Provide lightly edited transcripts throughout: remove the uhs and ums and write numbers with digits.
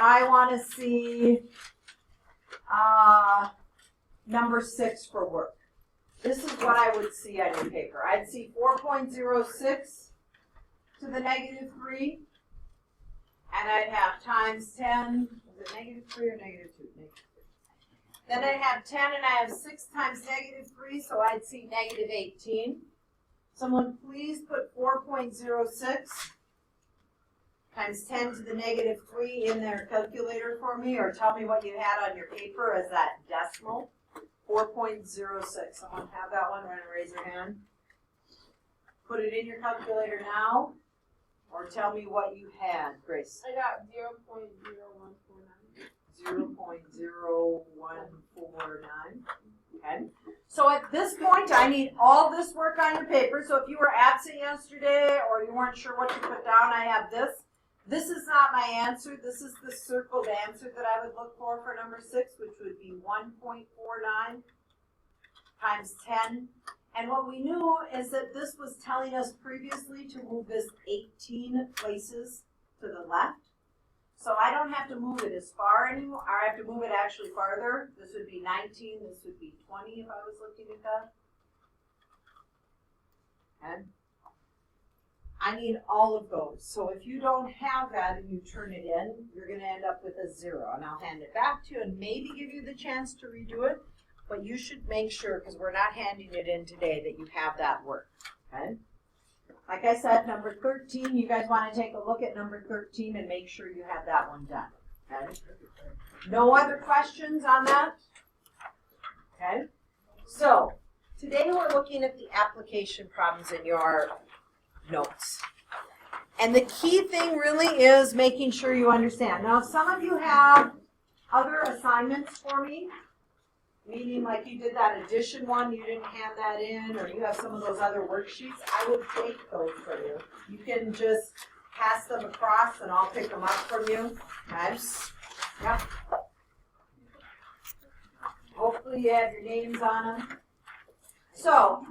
I want to see number 6 for work. This is what I would see on your paper. I'd see 4.06 to the negative 3, and I'd have times 10, is it negative 3 or negative 2? Negative 3. Then I'd have 10, and I have 6 times negative 3, so I'd see negative 18. Someone please put 4.06 times 10 to the negative 3 in their calculator for me, or tell me what you had on your paper as that decimal. 4.06. Someone have that one? Run and raise your hand. Put it in your calculator now, or tell me what you had, Grace. I got 0.0149. 0.0149. Okay. So at this point, I need all this work on your paper. So if you were absent yesterday or you weren't sure what to put down, I have this. This is not my answer. This is the circled answer that I would look for number 6, which would be 1.49 times 10. And what we knew is that this was telling us previously to move this 18 places to the left. So I don't have to move it as far anymore. I have to move it actually farther. This would be 19. This would be 20 if I was looking at that. Okay. I need all of those. So if you don't have that and you turn it in, you're going to end up with a 0. And I'll hand it back to you and maybe give you the chance to redo it. But you should make sure, because we're not handing it in today, that you have that work. Okay? Like I said, number 13, you guys want to take a look at number 13 and make sure you have that one done. Okay? No other questions on that? Okay? So, today we're looking at the application problems in your notes. And the key thing really is making sure you understand. Now, if some of you have other assignments for me, meaning like you did that addition one, you didn't hand that in, or you have some of those other worksheets, I would take those for you. You can just pass them across and I'll pick them up from you. Okay? Yep. Hopefully you have your names on them. So,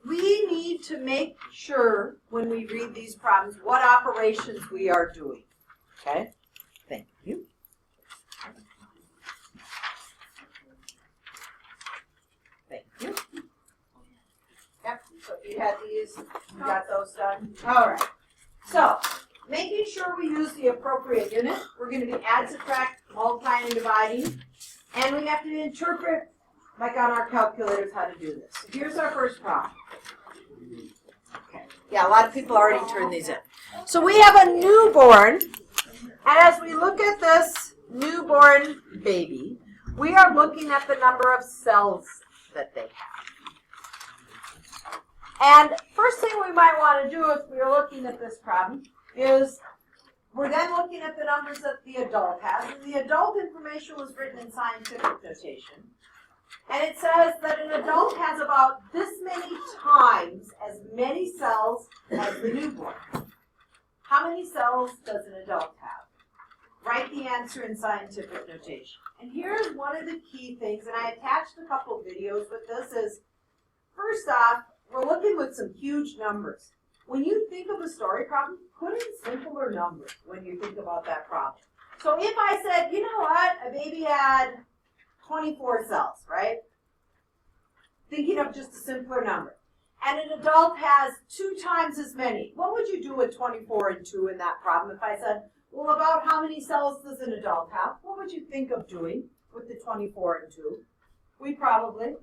we need to make sure when we read these problems what operations we are doing. Okay? Thank you. Thank you. Yep, so if you had these, you got those done. All right. So, making sure we use the appropriate unit. We're going to be add, subtract, multiplying, and dividing. And we have to interpret, like on our calculators, how to do this. So here's our first problem. Okay. Yeah, a lot of people already turned these in. So we have a newborn. And as we look at this newborn baby, we are looking at the number of cells that they have. And first thing we might want to do if we are looking at this problem is we're then looking at the numbers that the adult has. And the adult information was written in scientific notation. And it says that an adult has about this many times as many cells as the newborn. How many cells does an adult have? Write the answer in scientific notation. And here's one of the key things, and I attached a couple videos with this, is first off, we're looking with some huge numbers. When you think of a story problem, put in simpler numbers when you think about that problem. So if I said, you know what, a baby had 24 cells, right? Thinking of just a simpler number. And an adult has 2 times as many. What would you do with 24 and 2 in that problem? If I said, well, about how many cells does an adult have? What would you think of doing with the 24 and 2? We'd probably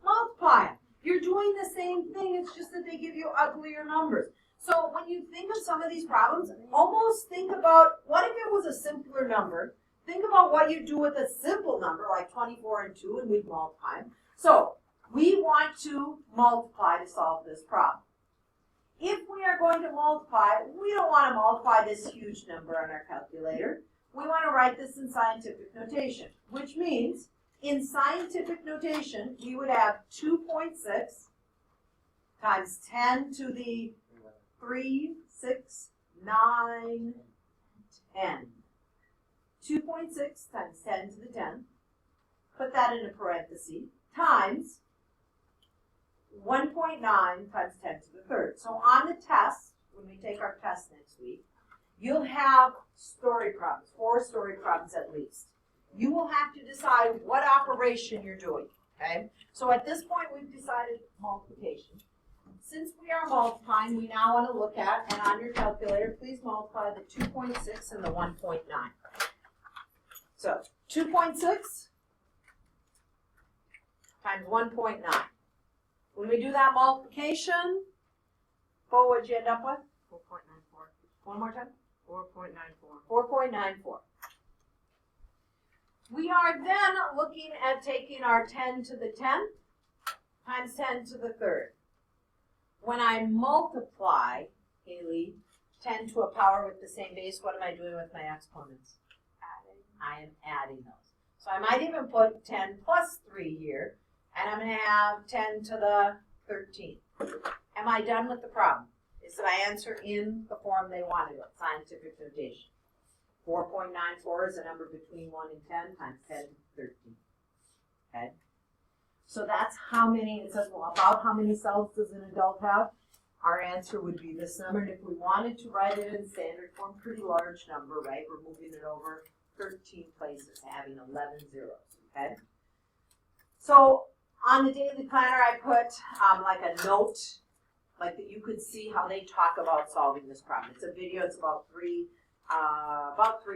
multiply them. You're doing the same thing, it's just that they give you uglier numbers. So when you think of some of these problems, almost think about, what if it was a simpler number? Think about what you do with a simple number, like 24 and 2, and we'd multiply them. So we want to multiply to solve this problem. If we are going to multiply, we don't want to multiply this huge number on our calculator. We want to write this in scientific notation, which means in scientific notation, we would have 2.6 times 10 to the 3, 6, 9, 10. 2.6 times 10 to the 10, put that in a parenthesis, times 1.9 times 10 to the third. So on the test, when we take our test next week, you'll have story problems, 4-story problems at least. You will have to decide what operation you're doing, okay? So at this point, we've decided multiplication. Since we are multiplying, we now want to look at, and on your calculator, please multiply the 2.6 and the 1.9. So 2.6 times 1.9. When we do that multiplication, Bo, what'd you end up with? 4.94. One more time. 4.94. 4.94. We are then looking at taking our 10 to the 10 times 10 to the third. When I multiply, Haley, 10 to a power with the same base, what am I doing with my exponents? Adding. I am adding those. So I might even put 10 plus 3 here, and I'm going to have 10 to the 13. Am I done with the problem? Is my answer in the form they wanted it, scientific notation? 4.94 is a number between 1 and 10 times 10 to the 13. Okay? So that's how many, it says, well, about how many cells does an adult have? Our answer would be this number, and if we wanted to write it in standard form, pretty large number, right? We're moving it over 13 places, having 11 zeros, okay? So on the daily planner, I put like a note, like that you could see how they talk about solving this problem. It's a video, it's about 3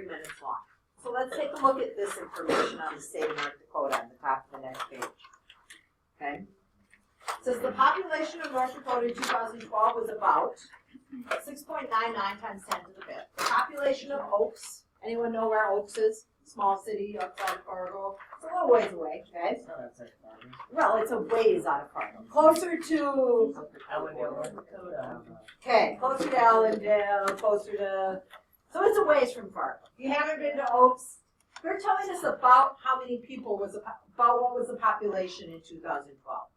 minutes long. So let's take a look at this information on the state of North Dakota on the top of the next page. Okay? It says the population of North Dakota in 2012 was about 6.99 times 10 to the 5th. The population of Oaks, anyone know where Oaks is? Small city outside of Fargo. It's a little ways away, okay? Well, it's a ways out of Fargo. Closer to Allendale, North Dakota. Okay, closer to Allendale, closer to, so it's a ways from Fargo. If you haven't been to Oaks, they're telling us about how many people was, about what was the population in 2012.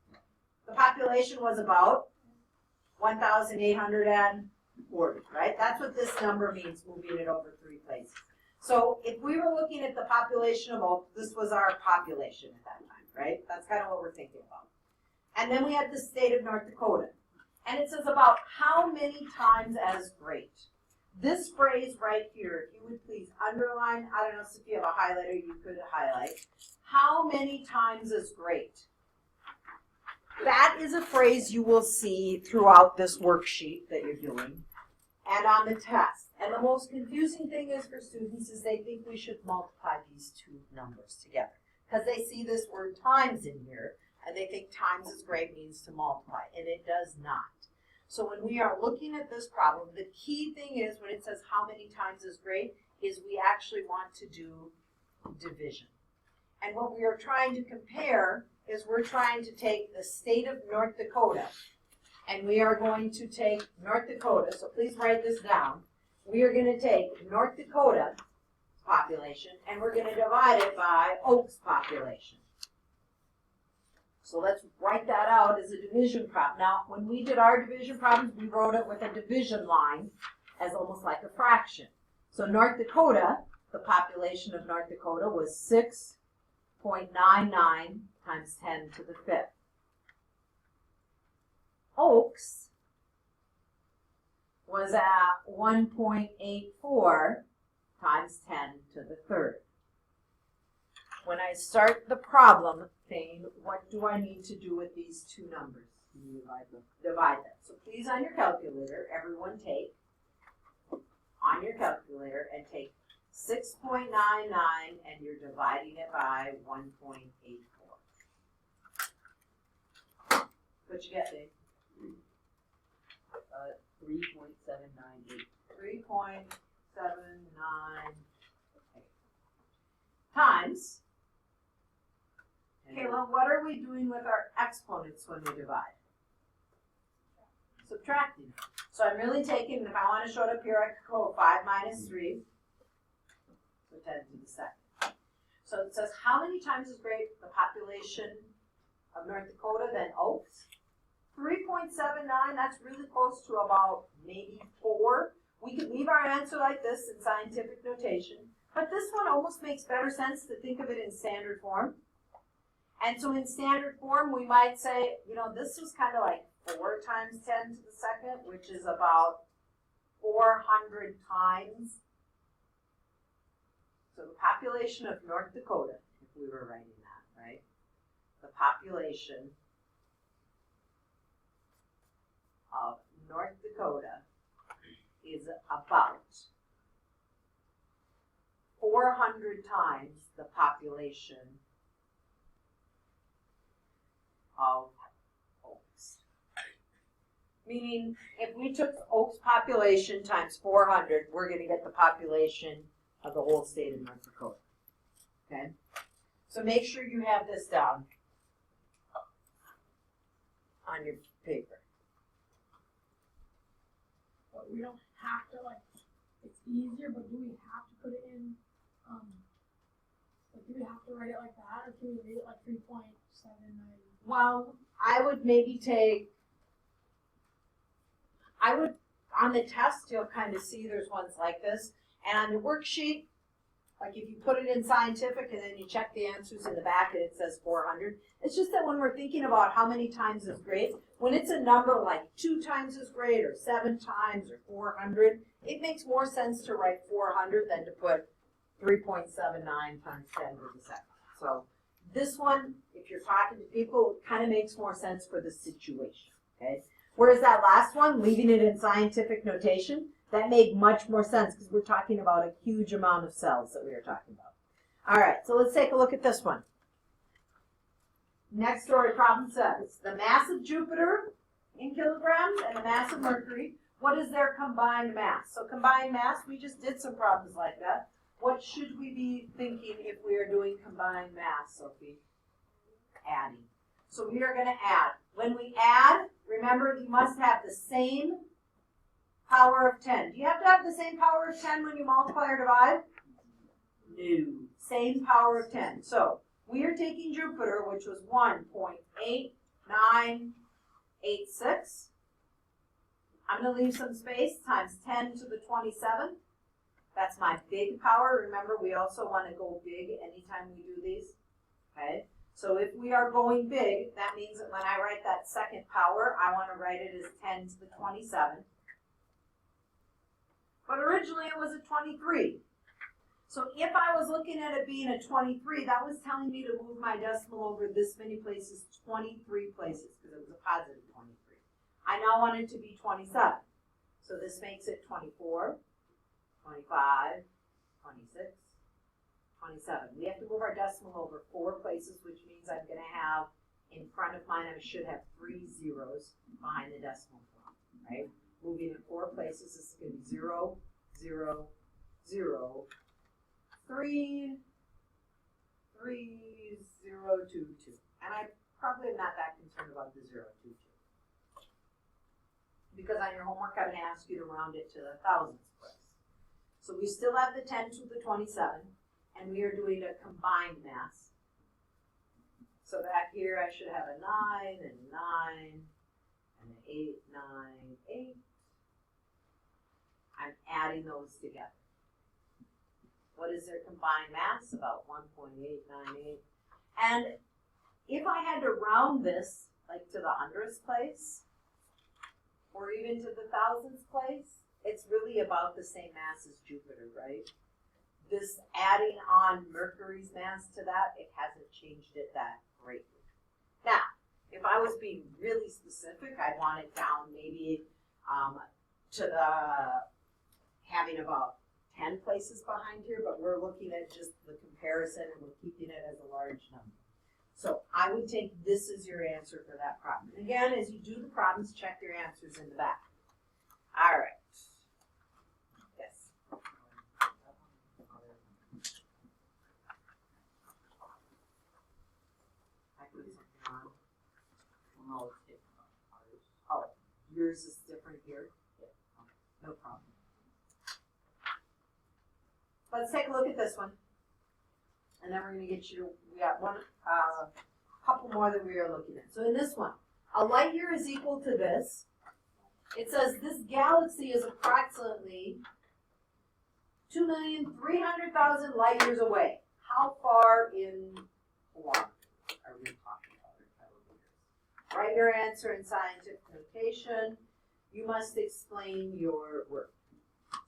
The population was about 1,840, right? That's what this number means, moving it over 3 places. So if we were looking at the population of Oaks, this was our population at that time, right? That's kind of what we're thinking about. And then we had the state of North Dakota. And it says about how many times as great. This phrase right here, if you would please underline, I don't know if you have a highlighter, you could highlight. How many times as great? That is a phrase you will see throughout this worksheet that you're doing and on the test. And the most confusing thing is for students is they think we should multiply these 2 numbers together because they see this word times in here and they think times as great means to multiply, and it does not. So when we are looking at this problem, the key thing is when it says how many times is great is we actually want to do division. And what we are trying to compare is we're trying to take the state of North Dakota, and we are going to take North Dakota, so please write this down. We are going to take North Dakota population, and we're going to divide it by Oaks population. So let's write that out as a division problem. Now, when we did our division problems, we wrote it with a division line as almost like a fraction. So North Dakota, the population of North Dakota was 6.99 times 10 to the 5th. Oaks was at 1.84 times 10 to the 3rd. When I start the problem thing, what do I need to do with these 2 numbers? Divide them. So please on your calculator, everyone take, on your calculator, and take 6.99 and you're dividing it by 1.84. What you get, Dave? 3.798. 3.798 times. Kayla, what are we doing with our exponents when we divide? Subtracting. So I'm really taking, if I want to show it up here, I could go 5 minus 3, so 10 to the 2nd. So it says, how many times is great the population of North Dakota than Oaks? 3.79, that's really close to about maybe 4. We could leave our answer like this in scientific notation, but this one almost makes better sense to think of it in standard form. And so in standard form, we might say, you know, this was kind of like 4 times 10 to the 2nd, which is about 400 times. So the population of North Dakota, if we were writing that, right? The population of North Dakota is about 400 times the population of Oaks. Meaning, if we took Oaks population times 400, we're going to get the population of the whole state of North Dakota. Okay? So make sure you have this down on your paper. But we don't have to, like, it's easier, but do we have to put it in, like, do we have to write it like that, or can we read it like 3.79? Well, I would maybe on the test, you'll kind of see there's ones like this. And on your worksheet, like if you put it in scientific and then you check the answers in the back and it says 400, it's just that when we're thinking about how many times is great, when it's a number like 2 times as great or 7 times or 400, it makes more sense to write 400 than to put 3.79 times 10 to the second. So this one, if you're talking to people, it kind of makes more sense for the situation, okay? Whereas that last one, leaving it in scientific notation, that made much more sense because we're talking about a huge amount of cells that we are talking about. All right, so let's take a look at this one. Next story problem says, the mass of Jupiter in kilograms and the mass of Mercury, what is their combined mass? So combined mass, we just did some problems like that. What should we be thinking if we are doing combined mass, Sophie? Adding. So we are going to add. When we add, remember you must have the same power of 10. Do you have to have the same power of 10 when you multiply or divide? No. Same power of 10. So we are taking Jupiter, which was 1.8986. I'm going to leave some space, times 10 to the 27. That's my big power. Remember, we also want to go big anytime we do these. Okay? So if we are going big, that means that when I write that second power, I want to write it as 10 to the 27. But originally it was a 23. So if I was looking at it being a 23, that was telling me to move my decimal over this many places, 23 places, because it was a positive 23. I now want it to be 27. So this makes it 24, 25, 26, 27. We have to move our decimal over 4 places, which means I'm going to have, in front of mine, I should have 3 zeros behind the decimal point, right? Moving it 4 places, this is going to be 0, 0, 0, 3, 3, 0, 2, 2. And I probably am not that concerned about the 0, 2, 2. Because on your homework, I'm going to ask you to round it to the thousandths place. So we still have the 10 to the 27, and we are doing a combined mass. So back here, I should have a 9 and 9 and an 8, 9, 8. I'm adding those together. What is their combined mass? About 1.898. And if I had to round this, like to the hundredths place, or even to the thousandths place, it's really about the same mass as Jupiter, right? This adding on Mercury's mass to that, it hasn't changed it that greatly. Now, if I was being really specific, I'd want it down maybe to the having about 10 places behind here, but we're looking at just the comparison and we're keeping it as a large number. So I would take this as your answer for that problem. And again, as you do the problems, check your answers in the back. All right. Yes. I put something on. No, it's different. Oh, yours is different here? Yeah. Okay, no problem. Let's take a look at this one. And then we're going to get you to, we got one, couple more that we are looking at. So in this one, a light year is equal to this. It says this galaxy is approximately 2,300,000 light years away. How far in kilometers are we talking about? Write your answer in scientific notation. You must explain your work.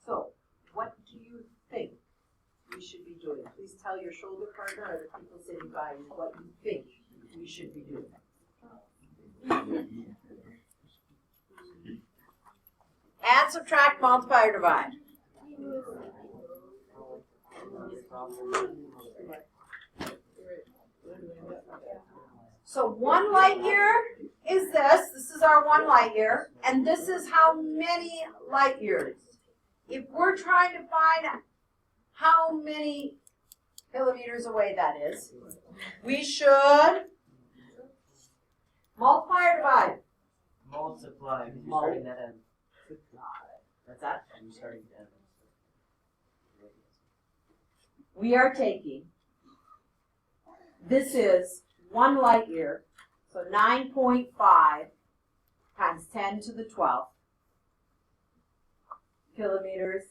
So, what do you think we should be doing? Please tell your shoulder partner or the people sitting by you what you think we should be doing. Add, subtract, multiply, or divide. So 1 light year is this. This is our 1 light year. And this is how many light years. If we're trying to find how many kilometers away that is, we should multiply or divide? Multiply. Because you're starting that end. What's that? You're starting that end. We are taking, this is 1 light year, so 9.5 times 10 to the 12th kilometers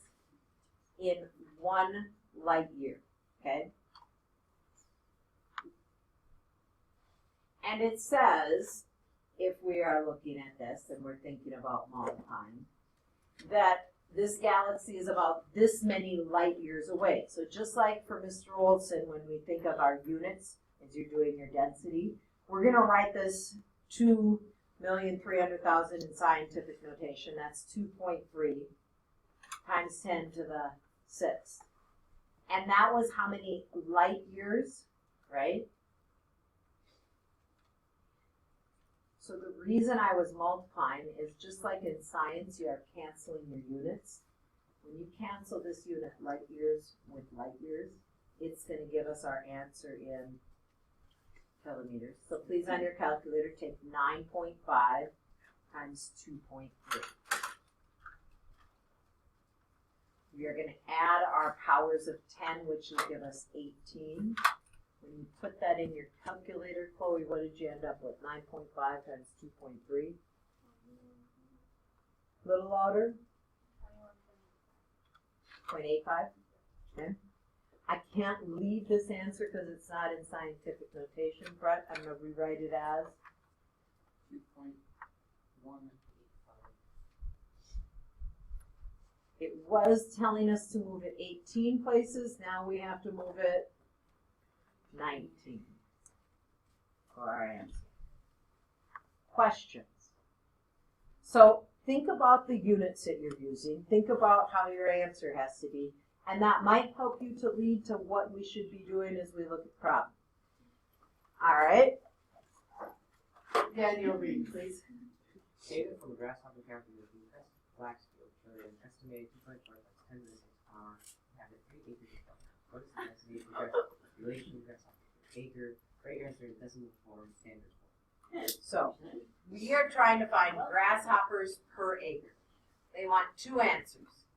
in 1 light year, okay? And it says, if we are looking at this and we're thinking about multiplying, that this galaxy is about this many light years away. So just like for Mr. Olson, when we think of our units, as you're doing your density, we're going to write this 2,300,000 in scientific notation. That's 2.3 times 10 to the 6th. And that was how many light years, right? So the reason I was multiplying is just like in science, you are canceling your units. When you cancel this unit, light years with light years, it's going to give us our answer in kilometers. So please on your calculator, take 9.5 times 2.3. We are going to add our powers of 10, which will give us 18. When you put that in your calculator, Chloe, what did you end up with? 9.5 times 2.3. Little louder. 0.85. Okay. I can't leave this answer because it's not in scientific notation, Brett. I'm going to rewrite it as 2.185. it was telling us to move it 18 places. Now we have to move it 19 for our answer. Questions? So think about the units that you're using. Think about how your answer has to be. And that might help you to lead to what we should be doing as we look at the problem. All right. Daniel, read, please. Data from a grasshopper calculator from the flax field showed an estimated 2.4 times 10 to the 6th power have 3 acres of land. What is the estimated relation to grasshopper acre? Write your answer in decimal form, standard form. So we are trying to find grasshoppers per acre. They want 2 answers,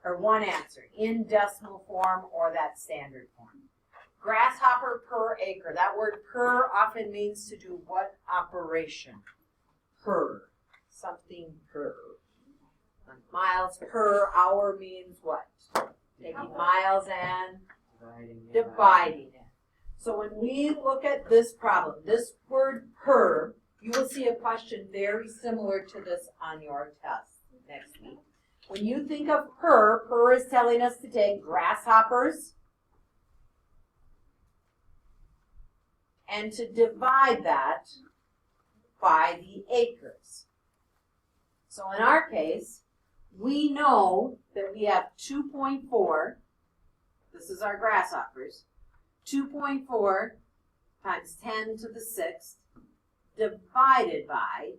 or 1 answer, in decimal form or that standard form. Grasshopper per acre. That word per often means to do what operation? Per. Something per. Miles per hour means what? Taking miles and dividing it. So when we look at this problem, this word per, you will see a question very similar to this on your test next week. When you think of per is telling us to take grasshoppers and to divide that by the acres. So in our case, we know that we have 2.4, this is our grasshoppers, 2.4 times 10 to the 6th divided by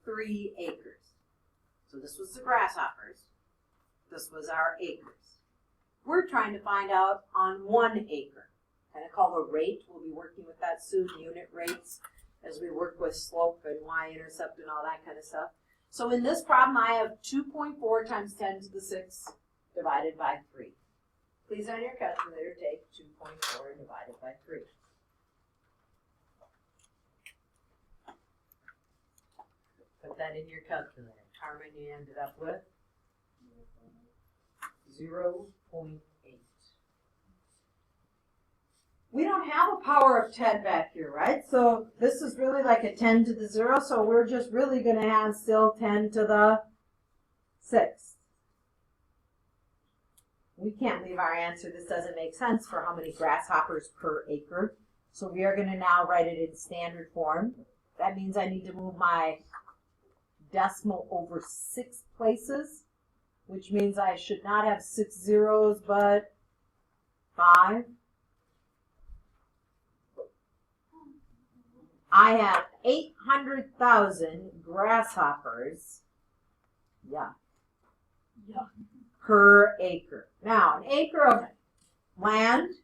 3 acres. So this was the grasshoppers. This was our acres. We're trying to find out on 1 acre. Kind of called a rate. We'll be working with that soon, unit rates, as we work with slope and y-intercept and all that kind of stuff. So in this problem, I have 2.4 times 10 to the 6th divided by 3. Please on your calculator take 2.4 divided by 3. Put that in your calculator. Carmen, you ended up with 0.8. We don't have a power of 10 back here, right? So this is really like a 10 to the 0, so we're just really going to have still 10 to the 6th. we can't leave our answer, this doesn't make sense, for how many grasshoppers per acre. So we are gonna now write it in standard form. That means I need to move my decimal over 6 places, which means I should not have 6 zeros, but 5. I have 800,000 grasshoppers, Yeah. per acre. Now, an acre of land,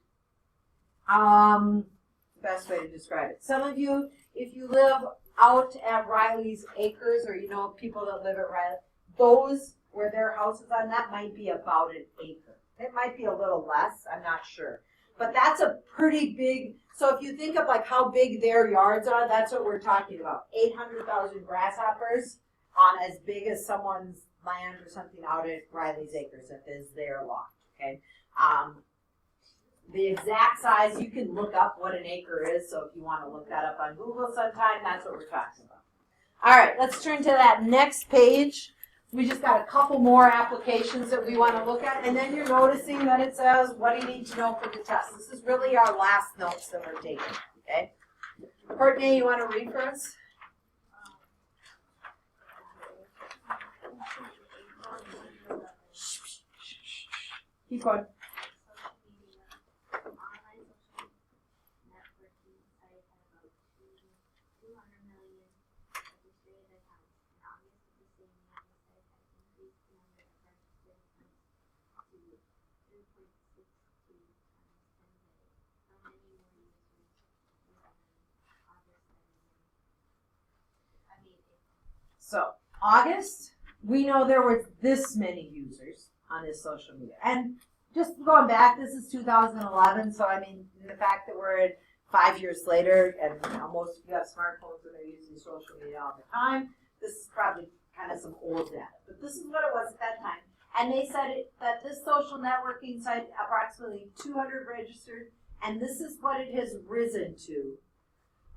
best way to describe it. Some of you, if you live out at Riley's Acres, or you know people that live at Riley, those where their houses are, that might be about an acre. It might be a little less, I'm not sure. But that's a pretty big, so if you think of like how big their yards are, that's what we're talking about. 800,000 grasshoppers on as big as someone's land or something out at Riley's Acres, if is their lot, okay? The exact size, you can look up what an acre is, so if you want to look that up on Google sometime, that's what we're talking about. All right, let's turn to that next page. We just got a couple more applications that we want to look at, and then you're noticing that it says, what do you need to know for the test? This is really our last notes that we're taking, okay? Courtney, you want to read for us? Keep going. So, August, we know there were this many users on this social media. And just going back, this is 2011, so I mean, the fact that we're at 5 years later, and you know, most of you have smartphones and they're using social media all the time, this is probably kind of some old data. But this is what it was at that time. And they said that this social networking site, approximately 200 registered, and this is what it has risen to.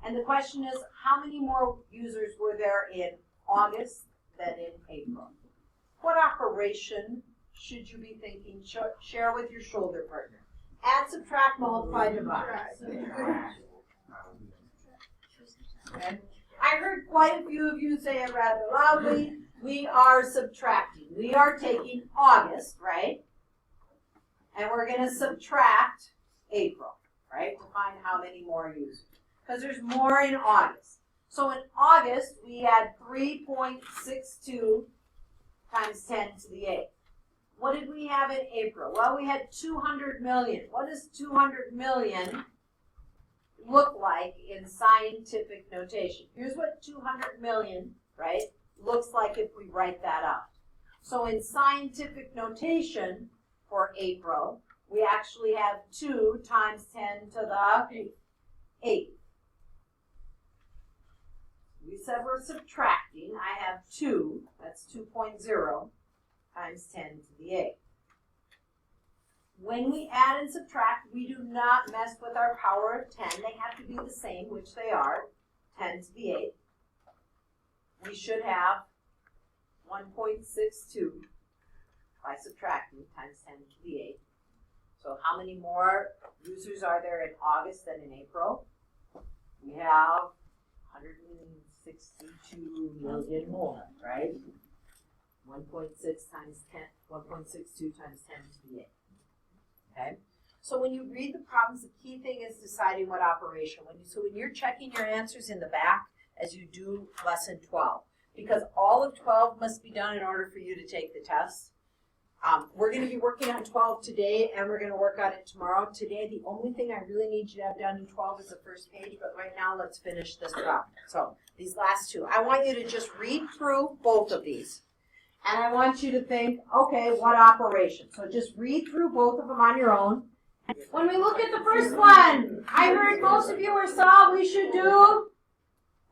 And the question is, how many more users were there in August than in April? What operation should you be thinking? Share with your shoulder partner. Add, subtract, multiply, divide. Okay. I heard quite a few of you say it rather loudly. We are subtracting. We are taking August, right? And we're going to subtract April, right? To find how many more users. Because there's more in August. So in August, we had 3.62 times 10 to the 8th. What did we have in April? Well, we had 200 million. What does 200 million look like in scientific notation? Here's what 200 million, right, looks like if we write that out. So in scientific notation for April, we actually have 2 times 10 to the 8th. We said we're subtracting. I have 2, that's 2.0 times 10 to the 8th. When we add and subtract, we do not mess with our power of 10. They have to be the same, which they are, 10 to the 8th. We should have 1.62 by subtracting times 10 to the 8th. So how many more users are there in August than in April? We have 162 million more, right? 1.6 times 10, 1.62 times 10 to the 8th. Okay? So when you read the problems, the key thing is deciding what operation. So when you're checking your answers in the back as you do lesson 12, because all of 12 must be done in order for you to take the test. We're going to be working on 12 today, and we're going to work on it tomorrow. Today, the only thing I really need you to have done in 12 is the first page, but right now, let's finish this problem. So these last two. I want you to just read through both of these, and I want you to think, okay, what operation? So just read through both of them on your own. When we look at the first one, I heard most of you saw we should do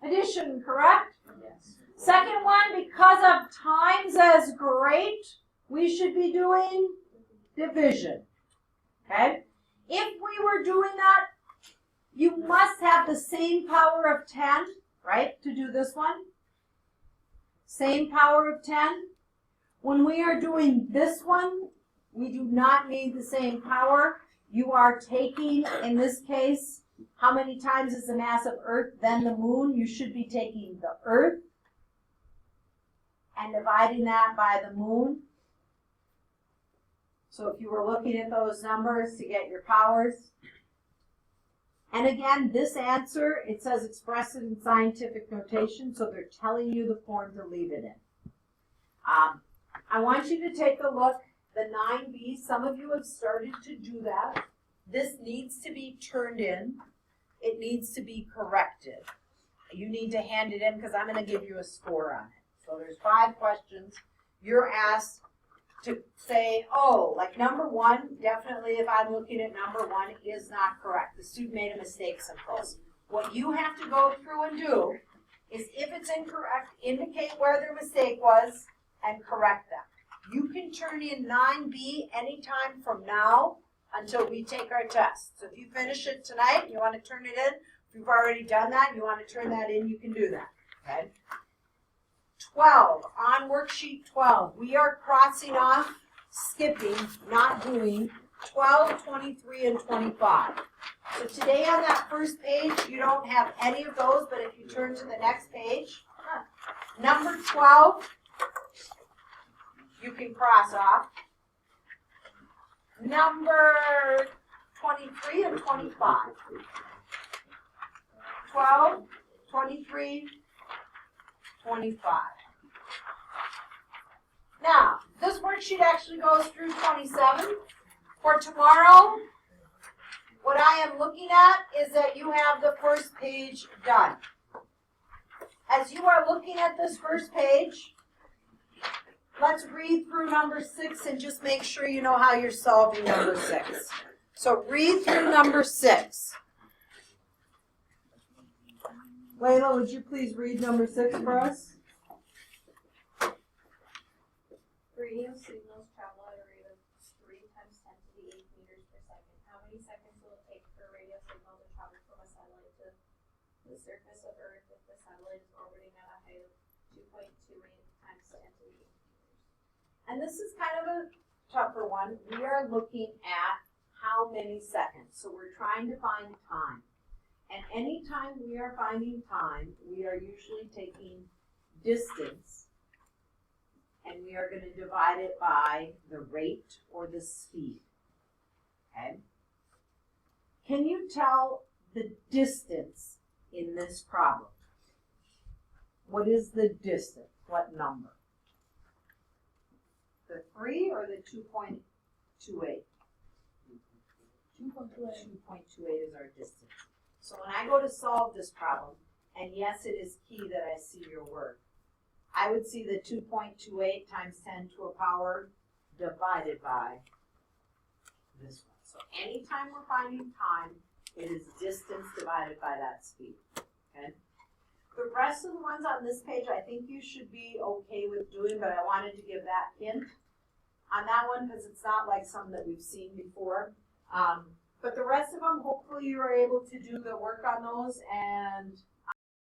addition, correct? Yes. Second one, because of times as great, we should be doing division, okay? If we were doing that, you must have the same power of 10, right, to do this one. Same power of 10. When we are doing this one, We do not need the same power. You are taking, in this case, how many times is the mass of Earth, then the moon? You should be taking the Earth and dividing that by the moon. So if you were looking at those numbers to get your powers. And again, this answer, it says express it in scientific notation, so they're telling you the form to leave it in. I want you to take a look, the 9B, some of you have started to do that. This needs to be turned in. It needs to be corrected. You need to hand it in because I'm going to give you a score on it. So there's 5 questions. You're asked to say, oh, like number 1, definitely if I'm looking at number 1, is not correct. The student made a mistake someplace. What you have to go through and do is if it's incorrect, indicate where their mistake was and correct them. You can turn in 9B anytime from now until we take our test. So if you finish it tonight and you want to turn it in, if you've already done that and you want to turn that in, you can do that. Okay? 12, on worksheet 12, we are crossing off, skipping, not doing 12, 23, and 25. So today on that first page, you don't have any of those, but if you turn to the next page, number 12, you can cross off. Number 23 and 25. 12, 23, 25. Now, this worksheet actually goes through 27. For tomorrow, what I am looking at is that you have the first page done. As you are looking at this first page, let's read through number 6 and just make sure you know how you're solving number 6. So read through number 6. Layla, would you please read number 6 for us? Radio signals travel at a rate of 3 times 10 to the 8th meters per second. How many seconds will it take for a radio signal to travel from a satellite to the surface of Earth if the satellite is orbiting at a height of 2.28 times 10 to the 8th meters? And this is kind of a tougher one. We are looking at how many seconds. So we're trying to find time. And anytime we are finding time, we are usually taking distance and we are going to divide it by the rate or the speed. Okay? Can you tell the distance in this problem? What is the distance? What number? The 3 or the 2.28? 2.28. 2.28 is our distance. So when I go to solve this problem, and yes, it is key that I see your work, I would see the 2.28 times 10 to a power divided by this one. So anytime we're finding time, it is distance divided by that speed. Okay? The rest of the ones on this page, I think you should be okay with doing, but I wanted to give that hint on that one because it's not like some that we've seen before. But the rest of them, hopefully you are able to do the work on those and